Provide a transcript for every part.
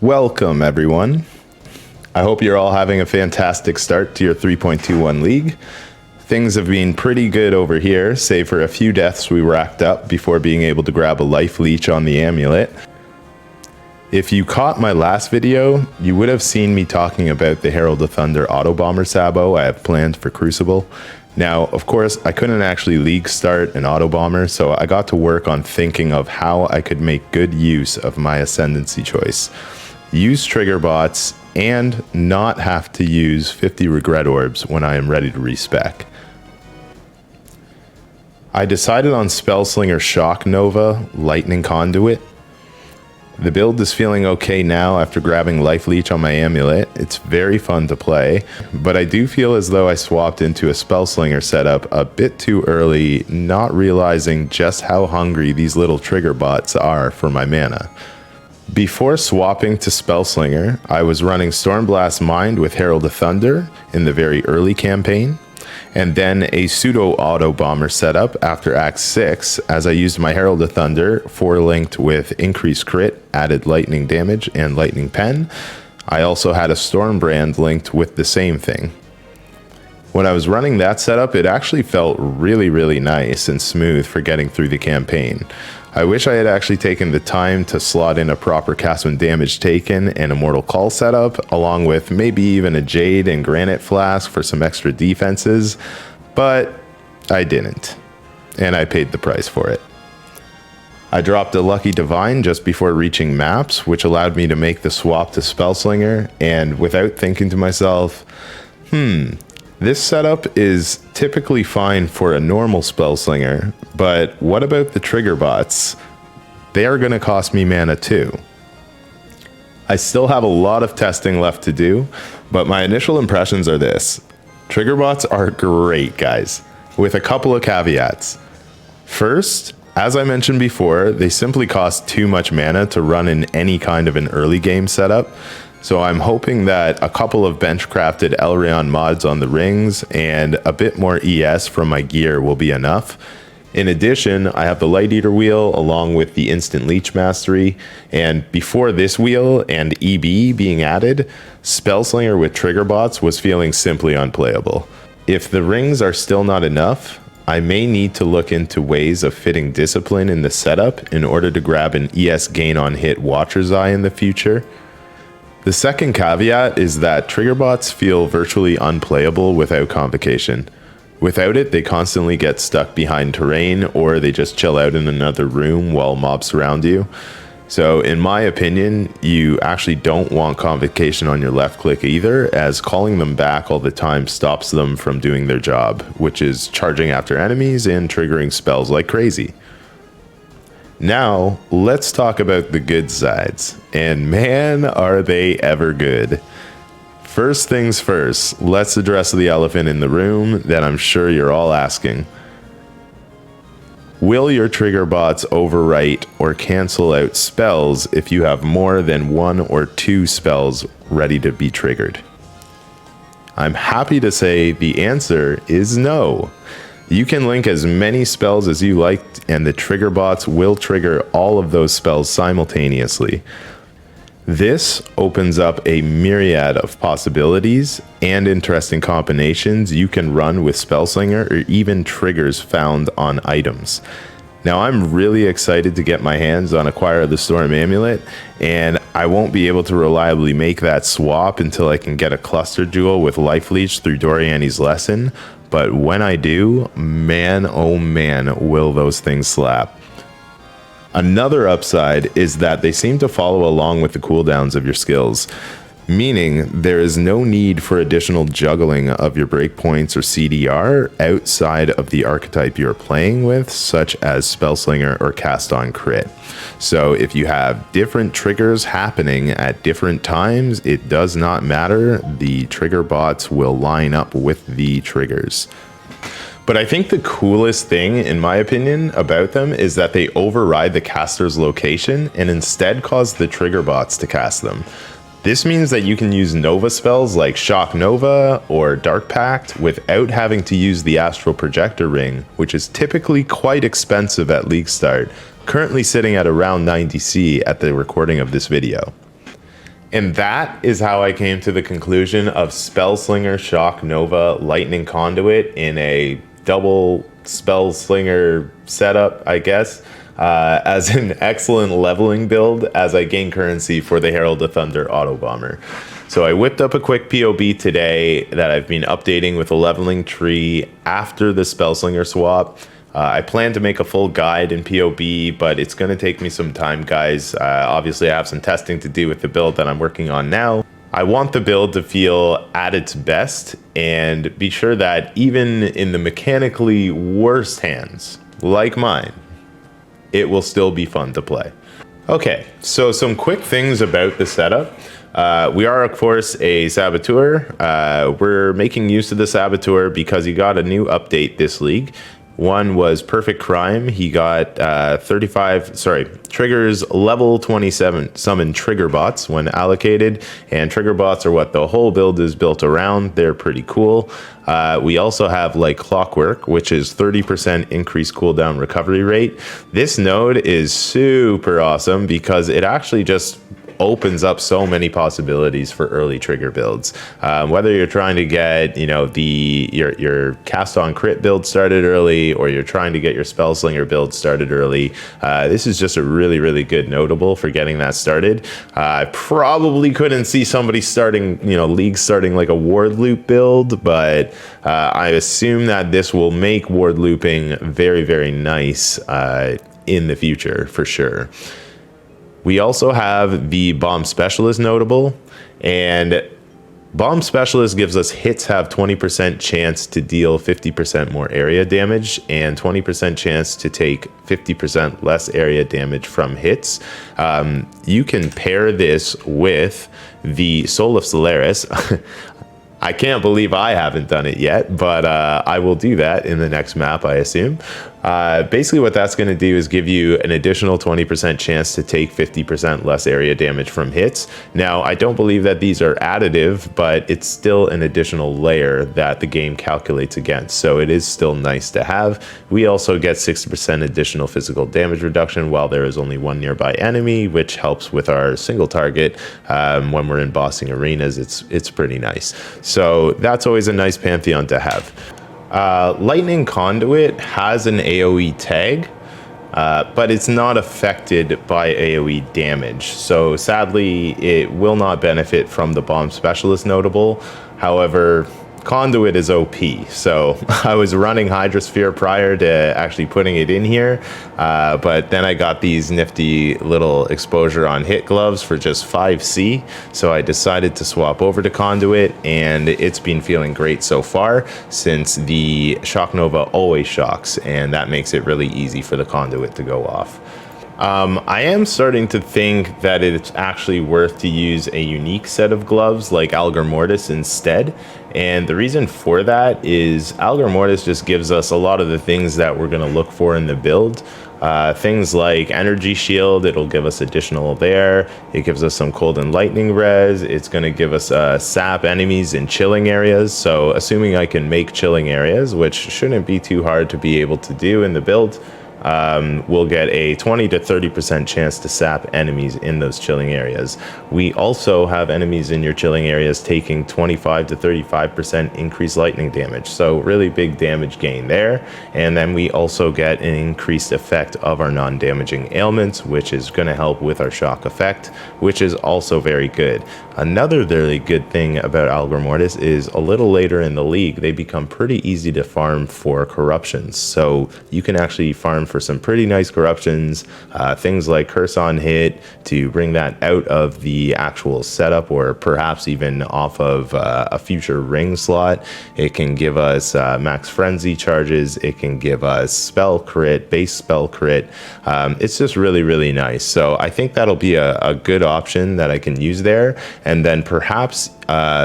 Welcome, everyone. I hope you're all having a fantastic start to your 3.21 league. Things have been pretty good over here, save for a few deaths we racked up before being able to grab a life leech on the amulet. If you caught my last video, you would have seen me talking about the Herald of Thunder auto bomber Sabo I have planned for Crucible. Now, of course, I couldn't actually league start an auto bomber, so I got to work on thinking of how I could make good use of my ascendancy choice. Use trigger bots and not have to use 50 regret orbs when I am ready to respec. I decided on Spellslinger Shock Nova Lightning Conduit. The build is feeling okay now after grabbing Life Leech on my amulet. It's very fun to play, but I do feel as though I swapped into a Spellslinger setup a bit too early, not realizing just how hungry these little trigger bots are for my mana. Before swapping to Spellslinger, I was running Stormblast Mind with Herald of Thunder in the very early campaign, and then a pseudo auto bomber setup after Act 6 as I used my Herald of Thunder 4-linked with increased crit, added lightning damage, and lightning pen. I also had a Stormbrand linked with the same thing. When I was running that setup, it actually felt really nice and smooth for getting through the campaign. I wish I had actually taken the time to slot in a proper cast when damage taken and a Mortal Call setup, along with maybe even a Jade and Granite Flask for some extra defenses, but I didn't, and I paid the price for it. I dropped a Lucky Divine just before reaching maps, which allowed me to make the swap to Spellslinger, and without thinking to myself, this setup is typically fine for a normal Spellslinger, but what about the trigger bots? They are going to cost me mana too. I still have a lot of testing left to do, but my initial impressions are this. Trigger bots are great, guys, with a couple of caveats. First, as I mentioned before, they simply cost too much mana to run in any kind of an early game setup. So I'm hoping that a couple of bench-crafted Elrond mods on the rings and a bit more ES from my gear will be enough. In addition, I have the Light Eater wheel along with the Instant Leech Mastery, and before this wheel and EB being added, Spellslinger with trigger bots was feeling simply unplayable. If the rings are still not enough, I may need to look into ways of fitting Discipline in the setup in order to grab an ES gain on hit Watcher's Eye in the future. The second caveat is that trigger bots feel virtually unplayable without Convocation. Without it, they constantly get stuck behind terrain, or they just chill out in another room while mobs surround you. So in my opinion, you actually don't want Convocation on your left click either, as calling them back all the time stops them from doing their job, which is charging after enemies and triggering spells like crazy. Now, let's talk about the good sides, and man, are they ever good. First things first, let's address the elephant in the room that I'm sure you're all asking. Will your trigger bots overwrite or cancel out spells if you have more than 1 or 2 spells ready to be triggered? I'm happy to say the answer is no. You can link as many spells as you like, and the trigger bots will trigger all of those spells simultaneously. This opens up a myriad of possibilities and interesting combinations you can run with Spellslinger or even triggers found on items. Now, I'm really excited to get my hands on Acquire the Storm Amulet, and I won't be able to reliably make that swap until I can get a cluster jewel with Life Leech through Doriani's Lesson. But when I do, man, oh man, will those things slap. Another upside is that they seem to follow along with the cooldowns of your skills, meaning there is no need for additional juggling of your breakpoints or CDR outside of the archetype you're playing with, such as Spellslinger or Cast on Crit. So if you have different triggers happening at different times, it does not matter. The trigger bots will line up with the triggers. But I think the coolest thing, in my opinion, about them is that they override the caster's location and instead cause the trigger bots to cast them. This means that you can use Nova spells like Shock Nova or Dark Pact without having to use the Astral Projector Ring, which is typically quite expensive at League start, currently sitting at around 90C at the recording of this video. And that is how I came to the conclusion of Spellslinger, Shock, Nova, Lightning Conduit in a double Spellslinger setup, I guess, as an excellent leveling build as I gain currency for the Herald of Thunder Auto Bomber. So I whipped up a quick POB today that I've been updating with a leveling tree after the Spellslinger swap. I plan to make a full guide in POB, but it's going to take me some time, guys. Obviously, I have some testing to do with the build that I'm working on now. I want the build to feel at its best and be sure that even in the mechanically worst hands, like mine, it will still be fun to play. Okay, so some quick things about the setup. We are, of course, a saboteur. We're making use of the saboteur because he got a new update this league. One was Perfect Crime. He got triggers level 27 summon trigger bots when allocated, and trigger bots are what the whole build is built around. They're pretty cool. We also have like Clockwork, which is 30% increased cooldown recovery rate. This node is super awesome because it actually just opens up so many possibilities for early trigger builds. Whether you're trying to get, your cast on crit build started early, or you're trying to get your Spellslinger build started early, this is just a really, really good notable for getting that started. I probably couldn't see somebody starting, league starting like a ward loop build, but I assume that this will make ward looping very, very nice in the future for sure. We also have the Bomb Specialist notable, and Bomb Specialist gives us hits have 20% chance to deal 50% more area damage and 20% chance to take 50% less area damage from hits. You can pair this with the Soul of Solaris. I can't believe I haven't done it yet, but I will do that in the next map, I assume. Basically what that's going to do is give you an additional 20% chance to take 50% less area damage from hits. Now, I don't believe that these are additive, but it's still an additional layer that the game calculates against, so it is still nice to have. We also get 60% additional physical damage reduction while there is only one nearby enemy, which helps with our single target when we're in bossing arenas. It's pretty nice. So that's always a nice pantheon to have. Lightning Conduit has an AoE tag, but it's not affected by AoE damage. So sadly, it will not benefit from the Bomb Specialist notable. However, Conduit is OP, so I was running Hydrosphere prior to actually putting it in here, but then I got these nifty little exposure on hit gloves for just 5C, so I decided to swap over to Conduit, and it's been feeling great so far since the Shock Nova always shocks, and that makes it really easy for the Conduit to go off. I am starting to think that it's actually worth to use a unique set of gloves like Algor Mortis instead. And the reason for that is Algor Mortis just gives us a lot of the things that we're going to look for in the build. Things like Energy Shield, it'll give us additional there. It gives us some Cold and Lightning res. It's going to give us sap enemies in chilling areas. So assuming I can make chilling areas, which shouldn't be too hard to be able to do in the build, we'll get a 20 to 30% chance to sap enemies in those chilling areas. We also have enemies in your chilling areas taking 25 to 35% increased lightning damage, so really big damage gain there. And then we also get an increased effect of our non-damaging ailments, which is going to help with our shock effect, which is also very good. Another really good thing about Algor Mortis is a little later in the league, they become pretty easy to farm for corruptions. So you can actually farm for some pretty nice corruptions, things like Curse on Hit to bring that out of the actual setup, or perhaps even off of a future ring slot. It can give us max frenzy charges. It can give us spell crit, base spell crit. It's just really, really nice. So I think that'll be a good option that I can use there. And then perhaps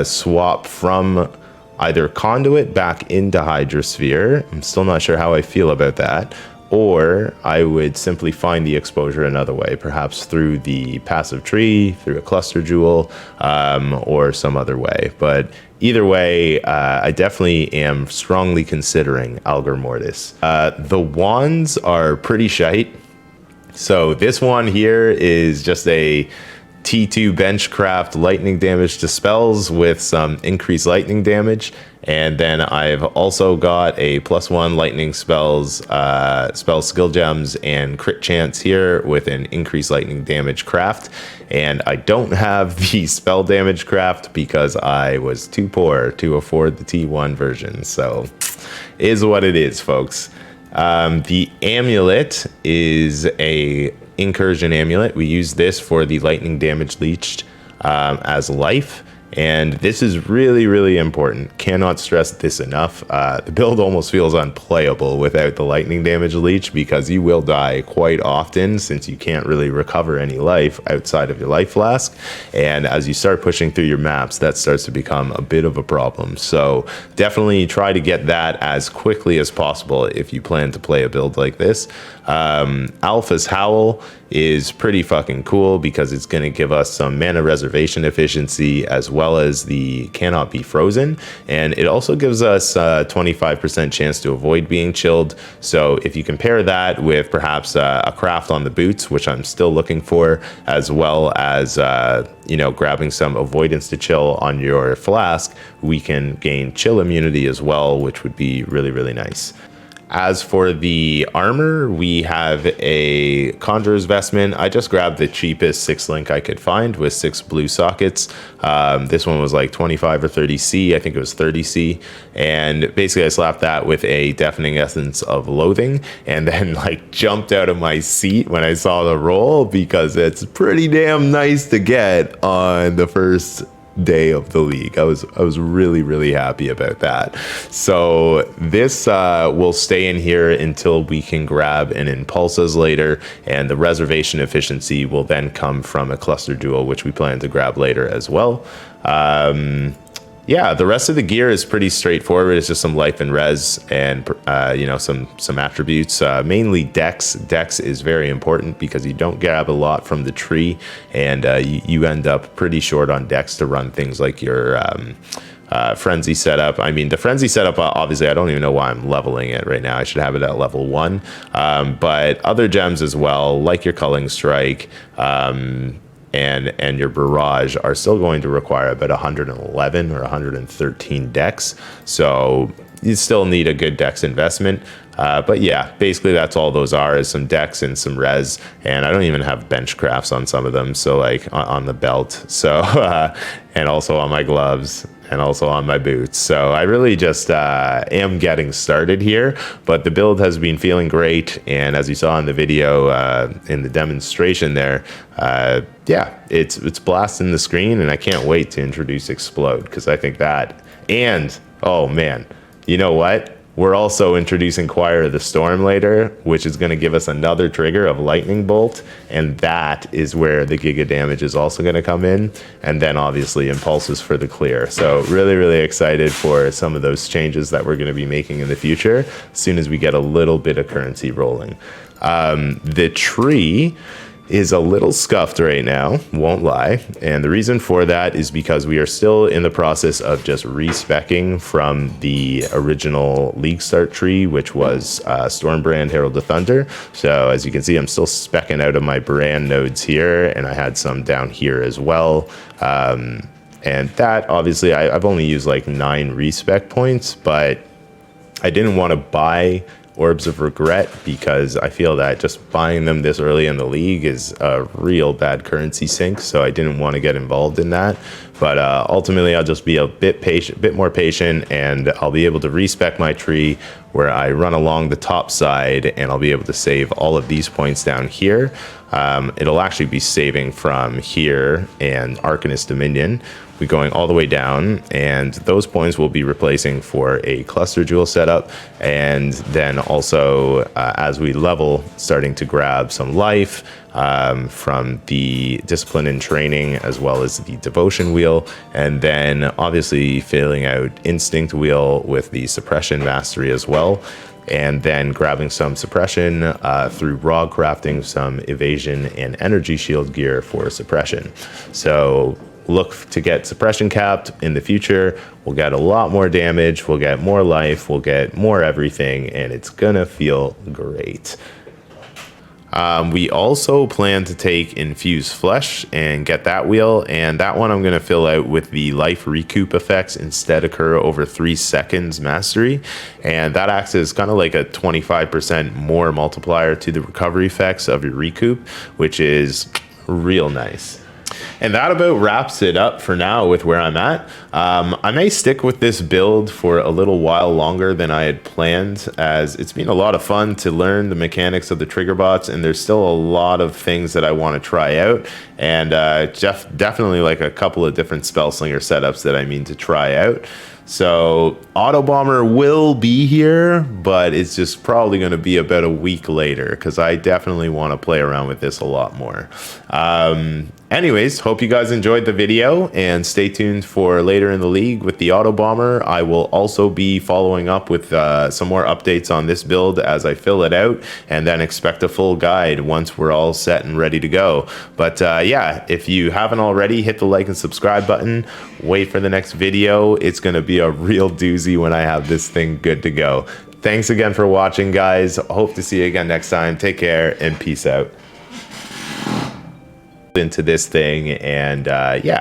swap from either Conduit back into Hydrosphere. I'm still not sure how I feel about that. Or I would simply find the exposure another way, perhaps through the passive tree, through a cluster jewel, or some other way. But either way, I definitely am strongly considering Algor Mortis. The wands are pretty shite. So this one here is just a T2 Benchcraft lightning damage to spells with some increased lightning damage. And then I've also got a +1 lightning spells, spell skill gems and crit chance here with an increased lightning damage craft. And I don't have the spell damage craft because I was too poor to afford the T1 version. So is what it is, folks. The amulet is a incursion amulet. We use this for the lightning damage leached as life. And this is really, really important. Cannot stress this enough. The build almost feels unplayable without the lightning damage leech because you will die quite often since you can't really recover any life outside of your life flask. And as you start pushing through your maps, that starts to become a bit of a problem. So definitely try to get that as quickly as possible if you plan to play a build like this. Alpha's Howl is pretty fucking cool because it's going to give us some mana reservation efficiency as well as the cannot be frozen, and it also gives us a 25% chance to avoid being chilled. So if you compare that with perhaps a craft on the boots, which I'm still looking for, as well as grabbing some avoidance to chill on your flask, we can gain chill immunity as well, which would be really, really nice. As for the armor, we have a Conjurer's Vestment. I just grabbed the cheapest 6-link I could find with 6 blue sockets. This one was like 25 or 30C. I think it was 30C. And basically I slapped that with a Deafening Essence of Loathing and then like jumped out of my seat when I saw the roll because it's pretty damn nice to get on the first day of the league. I was really, really happy about that. So this will stay in here until we can grab an Impulses later, and the reservation efficiency will then come from a Cluster Jewel, which we plan to grab later as well. Yeah, the rest of the gear is pretty straightforward. It's just some life and res and some attributes, mainly dex. Dex is very important because you don't grab a lot from the tree, and you end up pretty short on dex to run things like your frenzy setup. I mean, the frenzy setup, obviously I don't even know why I'm leveling it right now. I should have it at level 1, but other gems as well, like your Culling Strike, and your barrage are still going to require about 111 or 113 dex, so you still need a good dex investment. But yeah, basically that's all those are, is some dex and some res, and I don't even have bench crafts on some of them, so like on the belt, so and also on my gloves and also on my boots. So I really just am getting started here, but the build has been feeling great, and as you saw in the video in the demonstration there, yeah, it's blasting the screen, and I can't wait to introduce Explode, because I think that, and oh man, you know what? We're also introducing Choir of the Storm later, which is going to give us another trigger of Lightning Bolt, and that is where the Giga damage is also going to come in, and then obviously Impulses for the clear. So really, really excited for some of those changes that we're going to be making in the future as soon as we get a little bit of currency rolling. The tree is a little scuffed right now, won't lie, and the reason for that is because we are still in the process of just respecking from the original League Start tree, which was Stormbrand Herald of Thunder. So as you can see, I'm still specking out of my brand nodes here, and I had some down here as well. And that, obviously, I've only used like 9 respec points, but I didn't want to buy Orbs of Regret because I feel that just buying them this early in the league is a real bad currency sink, so I didn't want to get involved in that. But ultimately, I'll just be a bit more patient, and I'll be able to respec my tree where I run along the top side, and I'll be able to save all of these points down here. It'll actually be saving from here and Arcanist Dominion. We're going all the way down, and those points will be replacing for a Cluster Jewel setup, and then also as we level, starting to grab some life from the Discipline and Training, as well as the Devotion Wheel, and then obviously filling out Instinct Wheel with the Suppression Mastery as well, and then grabbing some suppression through raw crafting, some evasion and energy shield gear for suppression. So look to get suppression capped in the future. We'll get a lot more damage, we'll get more life, we'll get more everything, and it's gonna feel great. We also plan to take Infused Flesh and get that wheel, and that one I'm going to fill out with the life recoup effects instead occur over 3 seconds mastery, and that acts as kind of like a 25% more multiplier to the recovery effects of your recoup, which is real nice. And that about wraps it up for now with where I'm at. I may stick with this build for a little while longer than I had planned, as it's been a lot of fun to learn the mechanics of the trigger bots, and there's still a lot of things that I want to try out, and definitely like a couple of different Spellslinger setups that I mean to try out. So Auto Bomber will be here, but it's just probably going to be about a week later, because I definitely want to play around with this a lot more. Anyways, hope you guys enjoyed the video, and stay tuned for later in the league with the Auto Bomber. I will also be following up with some more updates on this build as I fill it out, and then expect a full guide once we're all set and ready to go. But yeah, if you haven't already, hit the like and subscribe button. Wait for the next video. It's going to be a real doozy when I have this thing good to go. Thanks again for watching, guys. Hope to see you again next time. Take care and peace out. Into this thing, and yeah.